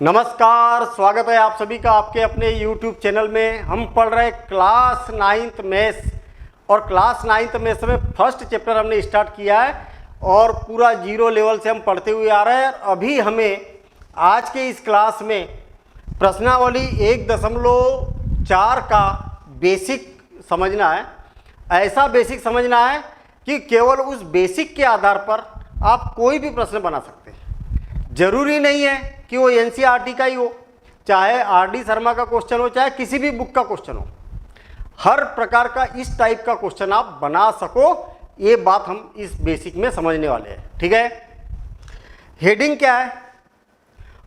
नमस्कार, स्वागत है आप सभी का आपके अपने YouTube चैनल में। हम पढ़ रहे क्लास 9th मैथ्स और क्लास 9th मैथ्स में फर्स्ट चैप्टर हमने स्टार्ट किया है और पूरा जीरो लेवल से हम पढ़ते हुए आ रहे हैं। अभी हमें आज के इस क्लास में प्रश्नावली 1.4 का बेसिक समझना है। ऐसा बेसिक समझना है कि केवल उस बेसिक के आधार पर आप कोई भी प्रश्न बना सकते हैं। जरूरी नहीं है कि वो एनसीईआरटी का ही हो, चाहे आरडी शर्मा का क्वेश्चन हो, चाहे किसी भी बुक का क्वेश्चन हो। हर प्रकार का इस टाइप का क्वेश्चन आप बना सको, ये बात हम इस बेसिक में समझने वाले हैं। ठीक है, हेडिंग क्या है?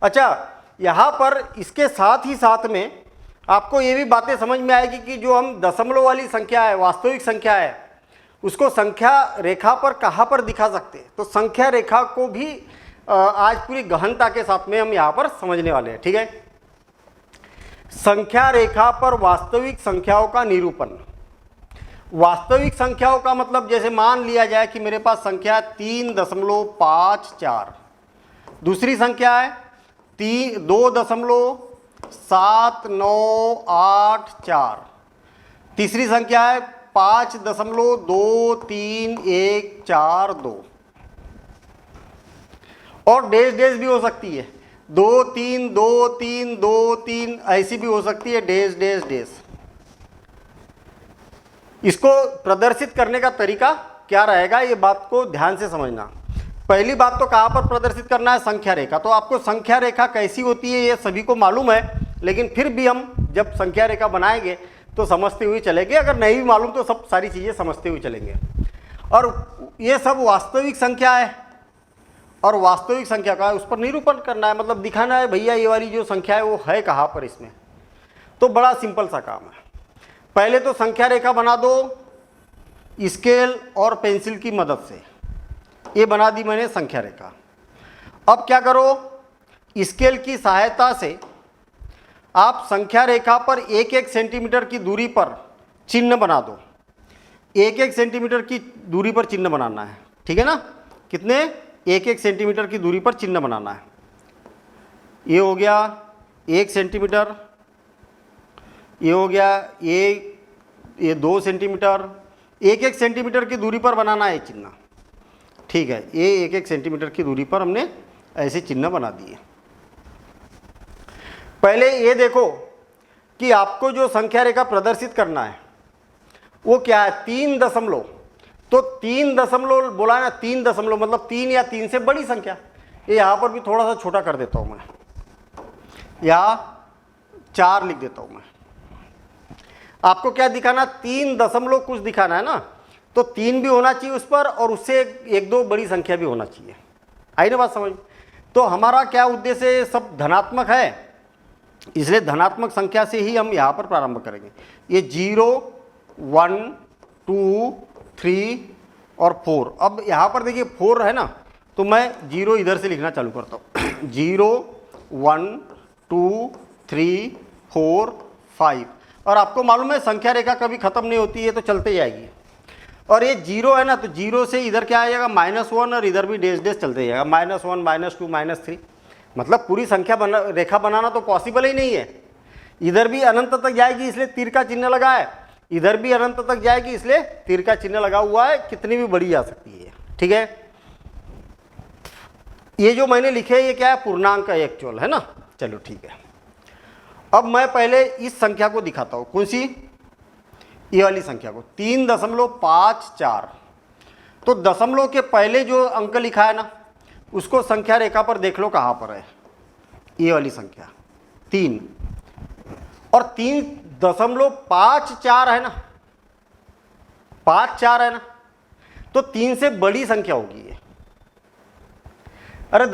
अच्छा, यहाँ पर इसके साथ ही साथ में आपको ये भी बातें समझ में आएगी कि जो हम दशमलव वाली संख्या है, वास्तविक संख्या है, उसको संख्या रेखा पर कहाँ पर दिखा सकते हैं। तो संख्या रेखा को भी आज पूरी गहनता के साथ में हम यहाँ पर समझने वाले हैं। ठीक है, संख्या रेखा पर वास्तविक संख्याओं का निरूपण। वास्तविक संख्याओं का मतलब जैसे मान लिया जाए कि मेरे पास संख्या 3.54, दूसरी संख्या है 2.7984, तीसरी संख्या है 5.23142 और डैश डैश भी हो सकती है, 2 3 2 3 2 3 ऐसी भी हो सकती है, डैश डैश डैश। इसको प्रदर्शित करने का तरीका क्या रहेगा, ये बात को ध्यान से समझना। पहली बात तो कहाँ पर प्रदर्शित करना है? संख्या रेखा। तो आपको संख्या रेखा कैसी होती है ये सभी को मालूम है, लेकिन फिर भी हम जब संख्या रेखा बनाएंगे तो समझते हुए चलेंगे। अगर नहीं भी मालूम तो सब सारी चीज़ें समझते हुए चलेंगे। और ये सब वास्तविक संख्या है और वास्तविक संख्या का उस पर निरूपण करना है, मतलब दिखाना है भैया ये वाली जो संख्या है वो है कहाँ पर इसमें। तो बड़ा सिंपल सा काम है। पहले तो संख्या रेखा बना दो स्केल और पेंसिल की मदद से। ये बना दी मैंने संख्या रेखा। अब क्या करो, स्केल की सहायता से आप संख्या रेखा पर 1-1 सेंटीमीटर की दूरी पर चिन्ह बना दो। 1-1 सेंटीमीटर की दूरी पर चिन्ह बनाना है, ठीक है ना? कितने? 1-1 सेंटीमीटर की दूरी पर चिन्ह बनाना है। ये हो गया 1 सेंटीमीटर, ये हो गया ये 2 सेंटीमीटर। 1-1 सेंटीमीटर की दूरी पर बनाना है चिन्ह, ठीक है। ये 1-1 सेंटीमीटर की दूरी पर हमने ऐसे चिन्ह बना दिए। पहले ये देखो कि आपको जो संख्या रेखा प्रदर्शित करना है वो क्या है? 3 दशमलव। तो 3 दशमलव बोला ना, 3 दशमलव मतलब 3 या 3 से बड़ी संख्या। ये यहाँ पर भी थोड़ा सा छोटा कर देता हूँ मैं, यहाँ 4 लिख देता हूँ मैं। आपको क्या दिखाना? 3 दशमलव कुछ दिखाना है ना, तो 3 भी होना चाहिए उस पर और उससे 1-2 बड़ी संख्या भी होना चाहिए। आई ना बात समझ? तो हमारा क्या उद्देश्य है? सब धनात्मक है, इसलिए धनात्मक संख्या से ही हम यहाँ पर प्रारंभ करेंगे। ये 0 1 2 3 और 4। अब यहाँ पर देखिए 4 है ना, तो मैं 0 इधर से लिखना चालू करता हूँ। 0 1 2 3 4 5। और आपको मालूम है संख्या रेखा कभी खत्म नहीं होती है, तो चलते जाएगी। और ये 0 है ना, तो 0 से इधर क्या आ जाएगा? -1 और इधर भी डैश डैश चलते जाएगा, -1 -2 -3। मतलब पूरी संख्या रेखा बनाना तो पॉसिबल ही नहीं है। इधर भी अनंत तक जाएगी इसलिए तीर का चिन्ह लगा है, इधर भी अनंत तक जाएगी इसलिए तीर का चिन्ह लगा हुआ है। कितनी भी बड़ी जा सकती है, ठीक है। ये जो मैंने लिखे ये क्या है? पूर्णांक है, एक्चुअल है ना। चलो ठीक है। अब मैं पहले इस संख्या को दिखाता हूँ। कौन सी? ये वाली संख्या को, 3.54। तो दशमलव के पहले जो अंक लिखा है ना, उसको संख्या रेखा पर देख लो कहाँ पर है। ये वाली संख्या 3 और 3.54 है ना, 54 है ना, तो 3 से बड़ी संख्या होगी ये। अरे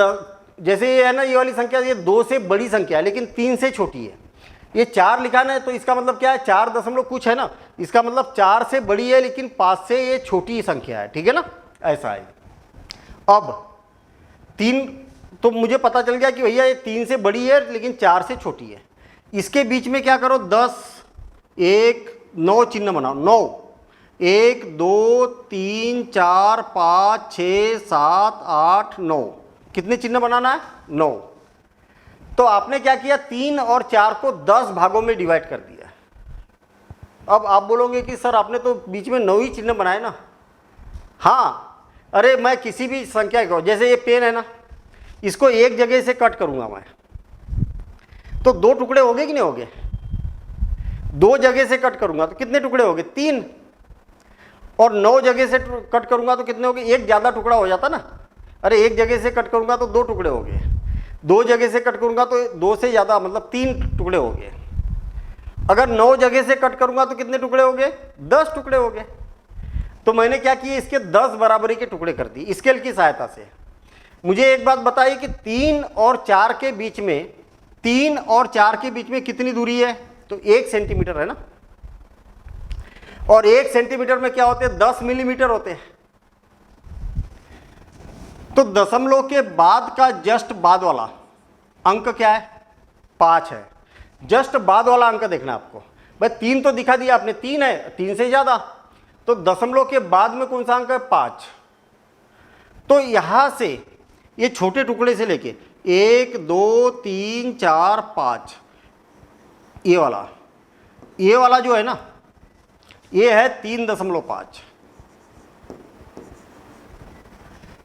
जैसे ये है ना, ये वाली संख्या, ये 2 से बड़ी संख्या है लेकिन 3 से छोटी है। ये 4 लिखा ना, तो इसका मतलब क्या है? 4 दशमलव कुछ है ना, इसका मतलब 4 से बड़ी है लेकिन 5 से ये छोटी संख्या है, ठीक है ना? ऐसा है। अब 3 तो मुझे पता चल गया कि भैया ये 3 से बड़ी है लेकिन 4 से छोटी है। इसके बीच में क्या करो? 10 1 9 चिन्ह बनाओ। 9 1 2 3 4 5 6 7 8 9। कितने चिन्ह बनाना है? 9। तो आपने क्या किया, 3 और 4 को 10 भागों में डिवाइड कर दिया। अब आप बोलोगे कि सर आपने तो बीच में 9 ही चिन्ह बनाए ना। हाँ, अरे मैं किसी भी संख्या को, जैसे ये पेन है ना, इसको एक जगह से कट करूंगा मैं, तो 2 टुकड़े हो गए कि नहीं हो गए? 2 जगह से कट करूंगा तो कितने टुकड़े हो गए? 3। और 9 जगह से कट करूंगा तो कितने हो गए? एक ज़्यादा टुकड़ा हो जाता ना। अरे एक जगह से कट करूंगा तो 2 टुकड़े हो गए, 2 जगह से कट करूंगा तो 2 से ज़्यादा मतलब 3 टुकड़े हो गए। अगर 9 जगह से कट करूंगा तो कितने टुकड़े हो गए? 10 टुकड़े हो गए। तो मैंने क्या किया, इसके 10 बराबरी के टुकड़े कर दिए स्केल की सहायता से। मुझे एक बात बताइए कि 3 और 4 के बीच में, 3 और 4 के बीच में कितनी दूरी है? तो 1 सेंटीमीटर है ना। और 1 सेंटीमीटर में क्या होते हैं? 10 मिलीमीटर होते हैं। तो दशमलव के बाद का जस्ट बाद वाला अंक क्या है? 5 है। जस्ट बाद वाला अंक देखना आपको। भाई 3 तो दिखा दिया आपने, 3 है, 3 से ज्यादा। तो दशमलव के बाद में कौन सा अंक है? 5। तो यहां से ये छोटे टुकड़े से लेके 1 2 3 4 5, ये वाला जो है ना, ये है 3.5।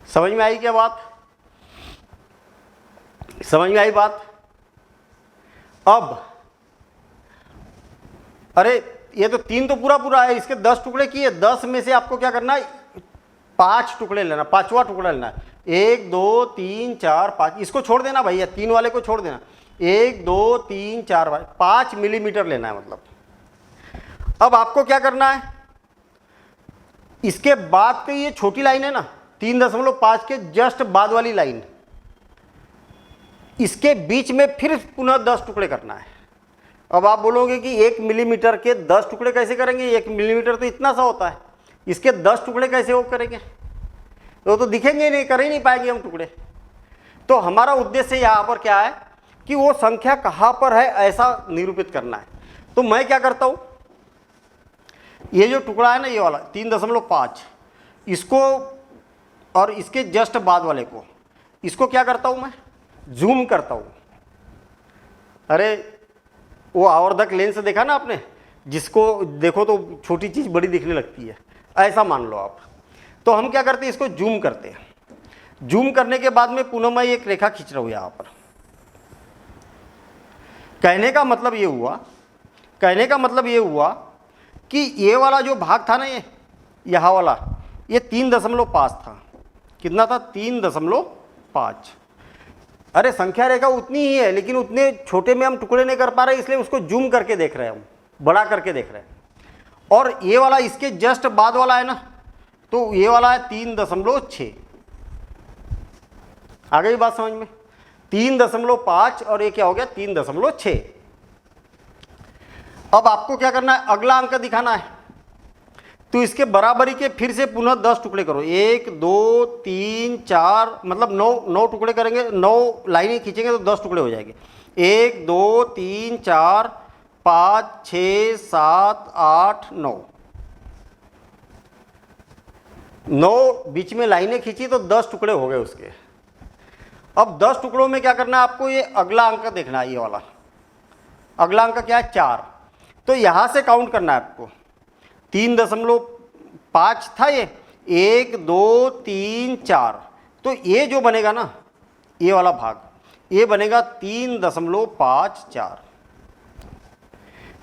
समझ में आई क्या बात? समझ में आई बात? अब अरे ये तो 3 तो पूरा है, इसके 10 टुकड़े किए, 10 में से आपको क्या करना है? 5 टुकड़े लेना, 5वां टुकड़ा लेना है। 1 2 3 4 5, इसको छोड़ देना भैया, 3 वाले को छोड़ देना। 1 2 3 4 5 मिलीमीटर लेना है मतलब। अब आपको क्या करना है, इसके बाद की ये छोटी लाइन है ना, 3.5 के जस्ट बाद वाली लाइन, इसके बीच में फिर पुनः 10 टुकड़े करना है। अब आप बोलोगे कि 1 मिलीमीटर के 10 टुकड़े कैसे करेंगे? 1 मिलीमीटर तो इतना सा होता है, इसके 10 टुकड़े कैसे वो करेंगे? तो दिखेंगे नहीं, कर ही नहीं पाएंगे हम टुकड़े। तो हमारा उद्देश्य यहाँ पर क्या है कि वो संख्या कहाँ पर है ऐसा निरूपित करना है। तो मैं क्या करता हूँ, ये जो टुकड़ा है ना, ये वाला 3.5, इसको और इसके जस्ट बाद वाले को, इसको क्या करता हूँ मैं? जूम करता हूँ। अरे वो आवर्धक लेंस देखा ना आपने, जिसको देखो तो छोटी चीज़ बड़ी दिखने लगती है, ऐसा मान लो आप। तो हम क्या करते हैं, इसको जूम करते हैं। जूम करने के बाद में पुनः मैं एक रेखा खींच रहा हूँ यहाँ पर। कहने का मतलब ये हुआ कि ये वाला जो भाग था ना, ये यहाँ वाला, ये 3.5 था। कितना था? 3.5। अरे संख्या रेखा उतनी ही है, लेकिन उतने छोटे में हम टुकड़े नहीं कर पा रहे, इसलिए उसको जूम करके देख रहे हैं, हम बड़ा करके देख रहे हैं। और ये वाला इसके जस्ट बाद वाला है ना, तो ये वाला है 3.6। आ गई बात समझ में? 3.5 और ये क्या हो गया? 3.6। अब आपको क्या करना है? अगला अंक दिखाना है। तो इसके बराबरी के फिर से पुनः 10 टुकड़े करो। 1 2 3 4, मतलब 9 टुकड़े करेंगे, 9 लाइनें खींचेंगे तो 10 टुकड़े हो जाएंगे। 1 2 3 4 5 6 7 8 9, 9 बीच में लाइनें खींची तो 10 टुकड़े हो गए उसके। अब 10 टुकड़ों में क्या करना है आपको? ये अगला अंक देखना है, ये वाला अगला अंक क्या है? 4। तो यहां से काउंट करना है आपको। 3.5 था ये, 1 2 3 4, तो ये जो बनेगा ना, ये वाला भाग, ये बनेगा 3.54।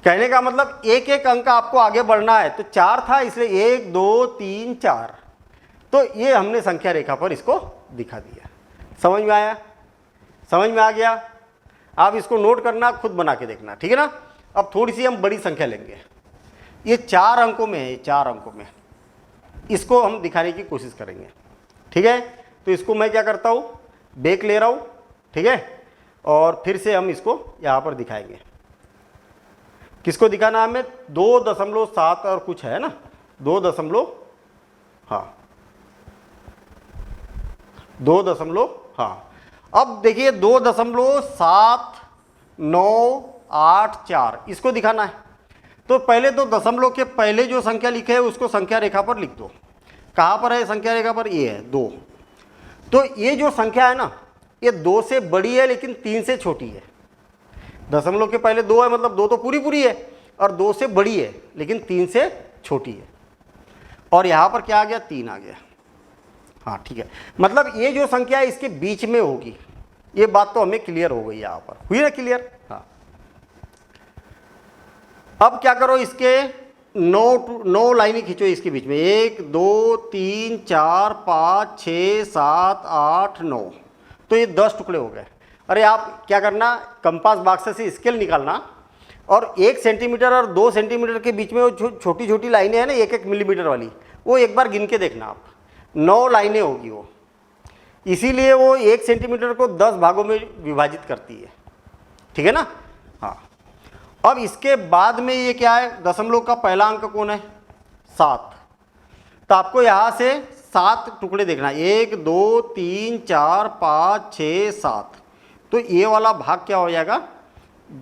कहने का मतलब एक एक अंक आपको आगे बढ़ना है। तो 4 था, इसलिए 1 2 3 4, तो ये हमने संख्या रेखा पर इसको दिखा दिया। समझ में आया? समझ में आ गया? आप इसको नोट करना, खुद बना के देखना, ठीक है ना? अब थोड़ी सी हम बड़ी संख्या लेंगे। ये 4 अंकों में है, ये 4 अंकों में, इसको हम दिखाने की कोशिश करेंगे, ठीक है? तो इसको मैं क्या करता हूँ, बैक ले रहा हूँ, ठीक है? और फिर से हम इसको यहाँ पर दिखाएंगे। किसको दिखाना है हमें? 2.7 और कुछ है ना, 2 हाँ 2 हाँ। अब देखिए 2.7984, इसको दिखाना है। तो पहले तो दशमलव के पहले जो संख्या लिखे है उसको संख्या रेखा पर लिख दो। कहाँ पर है संख्या रेखा पर? ये है 2। तो ये जो संख्या है ना, ये 2 से बड़ी है लेकिन 3 से छोटी है। दशमलव के पहले 2 है मतलब 2 तो पूरी पूरी है, और 2 से बड़ी है लेकिन 3 से छोटी है। और यहाँ पर क्या आ गया, 3 आ गया। हाँ ठीक है, मतलब ये जो संख्या है इसके बीच में होगी। ये बात तो हमें क्लियर हो गई, यहाँ पर हुई ना क्लियर। हाँ, अब क्या करो, इसके 9 लाइनें खींचो इसके बीच में, 1 2 3 4 5 6 7 8 9, तो ये 10 टुकड़े हो गए। अरे आप क्या करना, कंपास बॉक्स से स्केल निकालना और 1 सेंटीमीटर और 2 सेंटीमीटर के बीच में वो छोटी छोटी लाइनें हैं ना, 1-1 मिलीमीटर वाली, वो एक बार गिन के देखना आप, 9 लाइनें होगी वो। इसीलिए वो 1 सेंटीमीटर को 10 भागों में विभाजित करती है, ठीक है ना। हाँ, अब इसके बाद में ये क्या है, दशमलव का पहला अंक कौन है, 7। तो आपको यहाँ से 7 टुकड़े देखना, 1 2 3 4 5 6 7, तो ये वाला भाग क्या हो जाएगा,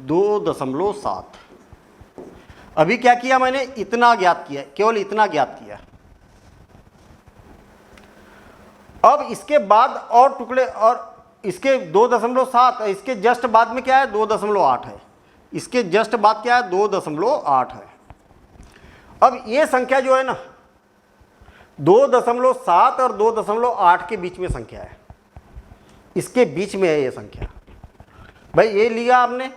2.7। अभी क्या किया मैंने, इतना ज्ञात किया, केवल इतना ज्ञात किया। अब इसके बाद और टुकड़े, और इसके 2.7, इसके जस्ट बाद में क्या है, 2.8 है। इसके जस्ट बाद क्या है, 2.8 है। अब ये संख्या जो है ना, 2.7 और 2.8 के बीच में संख्या है, इसके बीच में है ये संख्या। भाई ये लिया आपने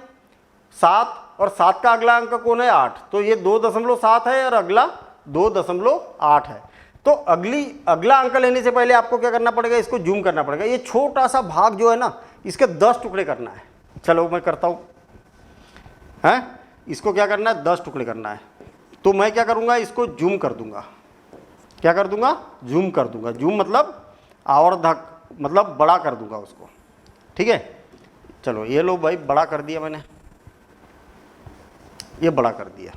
7, और 7 का अगला अंक कौन है, 8, तो ये 2.7 है और अगला 2.8 है। तो अगला अंक लेने से पहले आपको क्या करना पड़ेगा, इसको जूम करना पड़ेगा। ये छोटा सा भाग जो है ना, इसके 10 टुकड़े करना है। चलो मैं करता हूँ, हैं, इसको क्या करना है, 10 टुकड़े करना है। तो मैं क्या करूँगा, इसको जूम कर दूंगा। क्या कर दूंगा, जूम कर दूंगा। जूम मतलब आवर्धक, मतलब बड़ा कर दूंगा उसको, ठीक है। चलो ये लो भाई, बड़ा कर दिया मैंने, ये बड़ा कर दिया।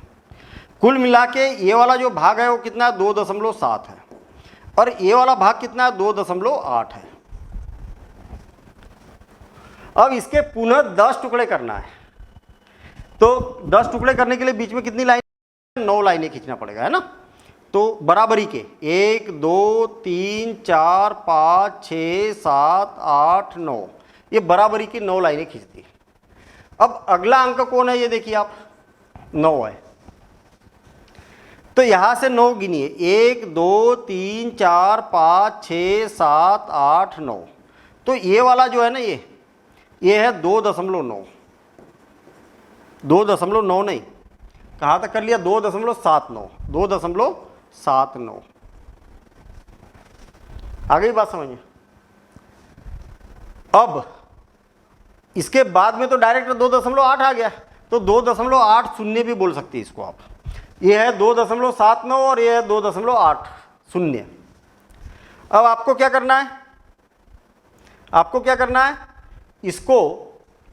कुल मिला के ये वाला जो भाग है वो कितना है, 2.7 है, और ये वाला भाग कितना है, 2.8 है। अब इसके पुनः 10 टुकड़े करना है। तो 10 टुकड़े करने के लिए बीच में कितनी लाइन, 9 लाइनें खींचना पड़ेगा, है ना। तो बराबरी के 1 2 3 4 5 6 7 8 9, ये बराबरी की 9 लाइनें खींच दी। अब अगला अंक कौन है, ये देखिए आप, 9 है। तो यहां से 9 गिनिए, 1 2 3 4 5 6 7 8 9, तो ये वाला जो है ना, ये है 2.9, 2.9 नहीं, कहाँ तक कर लिया, 2.79, 2.79। आ गई बात समझ में। अब इसके बाद में तो डायरेक्ट 2.8 आ गया, तो 2.80 भी बोल सकते हैं इसको आप। ये है 2.79 और ये है 2.80। अब आपको क्या करना है, आपको क्या करना है, इसको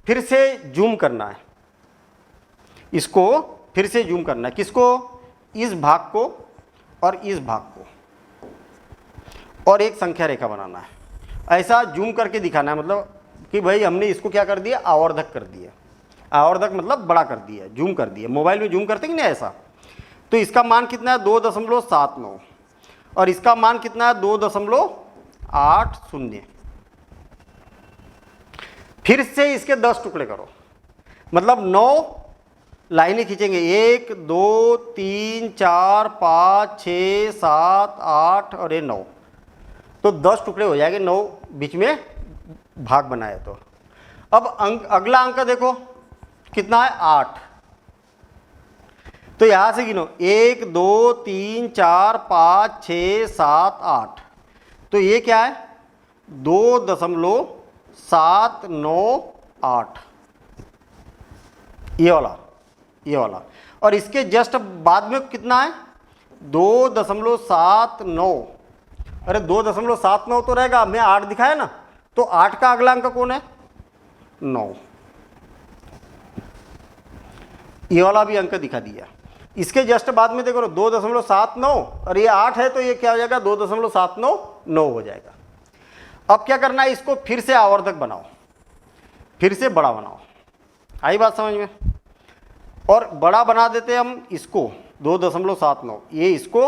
फिर से जूम करना है। इसको फिर से जूम करना है, किसको, इस भाग को और इस भाग को, और एक संख्या रेखा बनाना है। ऐसा जूम करके दिखाना है, मतलब कि भाई हमने इसको क्या कर दिया, आवर्धक कर दिया। आवर्धक मतलब बड़ा कर दिया, जूम कर दिया। मोबाइल में जूम करते कि नहीं ऐसा। तो इसका मान कितना है, 2.79, और इसका मान कितना है, 2.80। फिर से इसके 10 टुकड़े करो, मतलब 9 लाइनें खींचेंगे, 1 2 3 4 5 6 7 8 और ये 9, तो 10 टुकड़े हो जाएंगे, 9 बीच में भाग बनाए। तो अब अगला अंक देखो कितना है, 8। तो यहां से गिनो, 1 2 3 4 5 6 7 8, तो ये क्या है, 2.798, ये वाला, ये वाला। और इसके जस्ट बाद में कितना है, 2.79। अरे 2.79 तो रहेगा, हमने 8 दिखाया ना, तो 8 का अगला अंक कौन है, 9। ये वाला भी अंक दिखा दिया। इसके जस्ट बाद में देखो 2.79 और ये 8 है, तो ये क्या हो जाएगा, 2.799 हो जाएगा। अब क्या करना है, इसको फिर से आवर्धक बनाओ, फिर से बड़ा बनाओ। आई बात समझ में। और बड़ा बना देते हम इसको 2.79, ये इसको,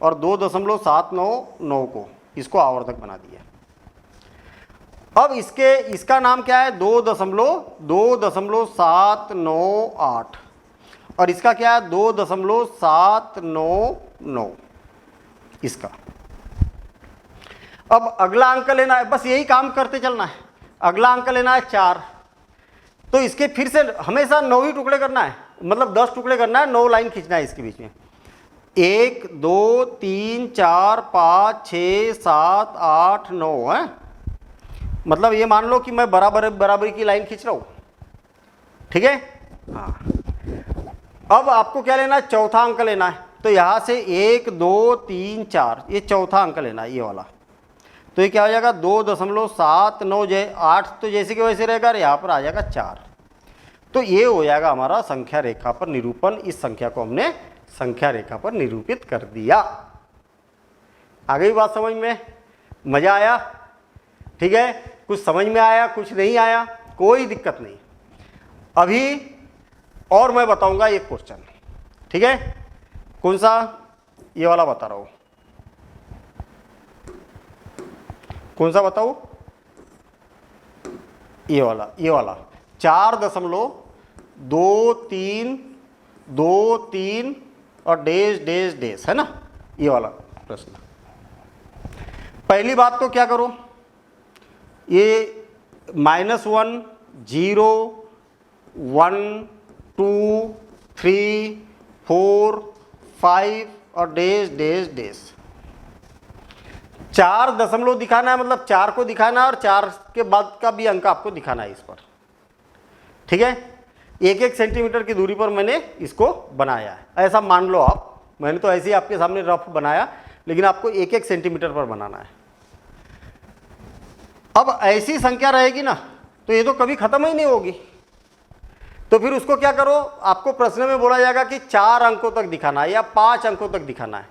और 2.799 को, इसको आवर्धक बना दिया। अब इसका नाम क्या है, 2.798 और इसका क्या है 2.799 इसका। अब अगला अंक लेना है, बस यही काम करते चलना है। अगला अंक लेना है 4, तो इसके फिर से हमेशा 9 ही टुकड़े करना है, मतलब 10 टुकड़े करना है, 9 लाइन खींचना है इसके बीच में। 1 2 3 4 5 6 7 8 9 है, मतलब ये मान लो कि मैं बराबरी की लाइन खींच रहा हूं, ठीक है। हाँ, अब आपको क्या लेना है, चौथा अंक लेना है। तो यहां से 1 2 3 4 ये चौथा अंक लेना है, ये वाला। तो ये क्या हो जाएगा 2.79 8 तो जैसे कि वैसे रहेगा, यहाँ पर आ जाएगा 4। तो ये हो जाएगा हमारा संख्या रेखा पर निरूपण। इस संख्या को हमने संख्या रेखा पर निरूपित कर दिया। आ गई बात समझ में? मजा आया? ठीक है, कुछ समझ में आया, कुछ नहीं आया, कोई दिक्कत नहीं। अभी और मैं बताऊंगा एक क्वेश्चन, ठीक है। कौन सा? ये वाला बता रहा हूं। कौन सा बताऊं? ये वाला 4.2323 और डैश डैश डैश है ना, ये वाला प्रश्न। पहली बात तो क्या करो, ये -1 0 1 2 3 4 5 और डैश डैश डैश 4 दशमलव दिखाना है, मतलब 4 को दिखाना है और 4 के बाद का भी अंक आपको दिखाना है इस पर, ठीक है। 1-1 सेंटीमीटर की दूरी पर मैंने इसको बनाया है, ऐसा मान लो आप। मैंने तो ऐसे ही आपके सामने रफ बनाया, लेकिन आपको 1-1 सेंटीमीटर पर बनाना है। अब ऐसी संख्या रहेगी ना, तो ये तो कभी खत्म ही नहीं होगी। तो फिर उसको क्या करो, आपको प्रश्न में बोला जाएगा कि 4 अंकों तक दिखाना है या 5 अंकों तक दिखाना है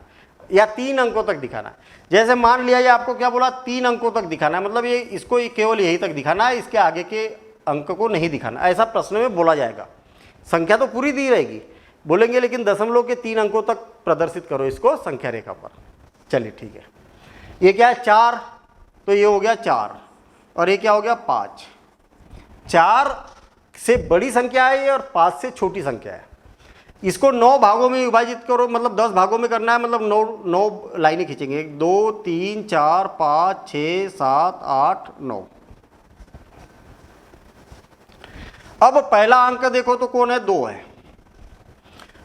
या 3 अंकों तक दिखाना है। जैसे मान लिया ये आपको क्या बोला, 3 अंकों तक दिखाना है, मतलब ये इसको केवल यही तक दिखाना है, इसके आगे के अंक को नहीं दिखाना, ऐसा प्रश्न में बोला जाएगा। संख्या तो पूरी दी रहेगी, बोलेंगे लेकिन दशमलव के 3 अंकों तक प्रदर्शित करो इसको संख्या रेखा पर। चलिए ठीक है, ये क्या है 4, तो ये हो गया 4 और ये क्या हो गया 5। 4 से बड़ी संख्या है ये और 5 से छोटी संख्या है। इसको 9 भागों में विभाजित करो, मतलब 10 भागों में करना है, मतलब 9 लाइनें खींचेंगे। 1 2 3 4 5 6 7 8 9। अब पहला अंक देखो तो कौन है, 2 है।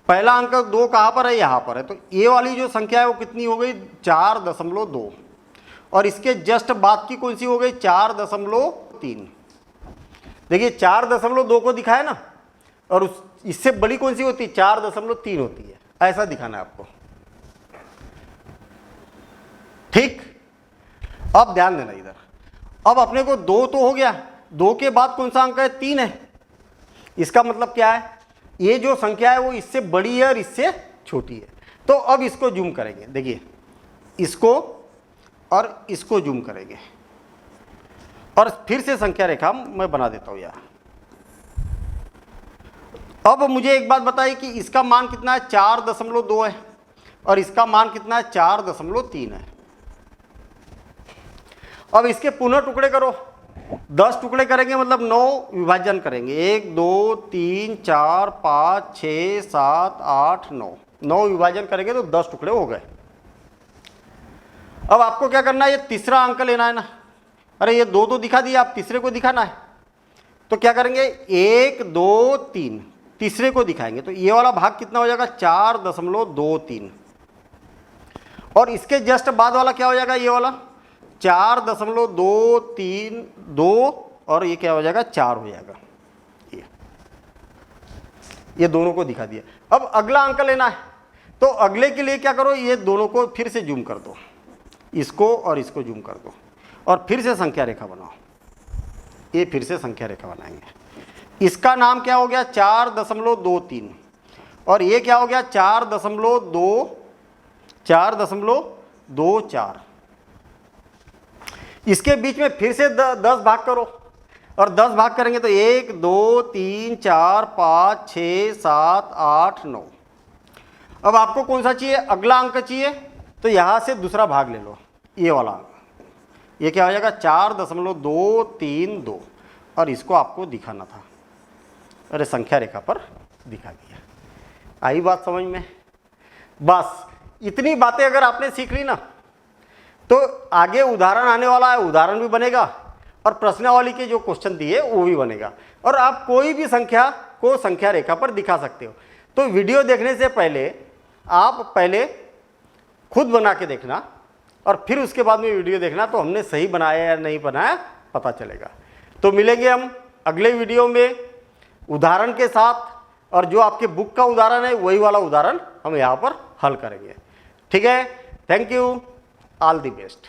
पहला अंक 2 कहां पर है, यहां पर है। तो ये वाली जो संख्या है वो कितनी हो गई, 4.2 और इसके जस्ट बाद की कौन सी हो गई, 4.3। देखिए 4.2 को दिखाया ना, और इससे बड़ी कौन सी होती है, 4.3 होती है। ऐसा दिखाना है आपको, ठीक। अब ध्यान देना इधर, अब अपने को 2 तो हो गया, 2 के बाद कौन सा अंक है, 3 है। इसका मतलब क्या है, ये जो संख्या है वो इससे बड़ी है और इससे छोटी है। तो अब इसको जूम करेंगे, देखिए इसको और इसको जूम करेंगे और फिर से संख्या रेखा मैं बना देता हूं यहां। अब मुझे एक बात बताइए कि इसका मान कितना है, 4.2 है और इसका मान कितना है, 4.3 है। अब इसके पुनः टुकड़े करो, 10 टुकड़े करेंगे, मतलब 9 विभाजन करेंगे। 1 2 3 4 5 6 7 8 9 9 विभाजन करेंगे तो 10 टुकड़े हो गए। अब आपको क्या करना है, ये तीसरा अंक लेना है ना। अरे ये 2 तो दिखा दिया, आप तीसरे को दिखाना है। तो क्या करेंगे, 1 2 3 तीसरे को दिखाएंगे। तो ये वाला भाग कितना हो जाएगा, 4.23 और इसके जस्ट बाद वाला क्या हो जाएगा, ये वाला 4.232 और ये क्या हो जाएगा, 4 हो जाएगा। ये दोनों को दिखा दिया। अब अगला अंक लेना है, तो अगले के लिए क्या करो, ये दोनों को फिर से जूम कर दो, इसको और इसको जूम कर दो और फिर से संख्या रेखा बनाओ। ये फिर से संख्या रेखा बनाएंगे। इसका नाम क्या हो गया, 4.23 और ये क्या हो गया, 4.24। इसके बीच में फिर से 10 भाग करो और 10 भाग करेंगे तो 1 2 3 4 5 6 7 8 9। अब आपको कौन सा चाहिए, अगला अंक चाहिए, तो यहां से दूसरा भाग ले लो, ये वाला अंक। ये क्या हो जाएगा 4.232 और इसको आपको दिखाना था, अरे संख्या रेखा पर दिखा दिया। आई बात समझ में? बस इतनी बातें अगर आपने सीख ली ना तो आगे उदाहरण आने वाला है, उदाहरण भी बनेगा और प्रश्नावली के जो क्वेश्चन दिए वो भी बनेगा और आप कोई भी संख्या को संख्या रेखा पर दिखा सकते हो। तो वीडियो देखने से पहले आप पहले खुद बना के देखना और फिर उसके बाद में वीडियो देखना, तो हमने सही बनाया या नहीं बनाया पता चलेगा। तो मिलेंगे हम अगले वीडियो में उदाहरण के साथ, और जो आपके बुक का उदाहरण है वही वाला उदाहरण हम यहाँ पर हल करेंगे। ठीक है, thank you, all the best.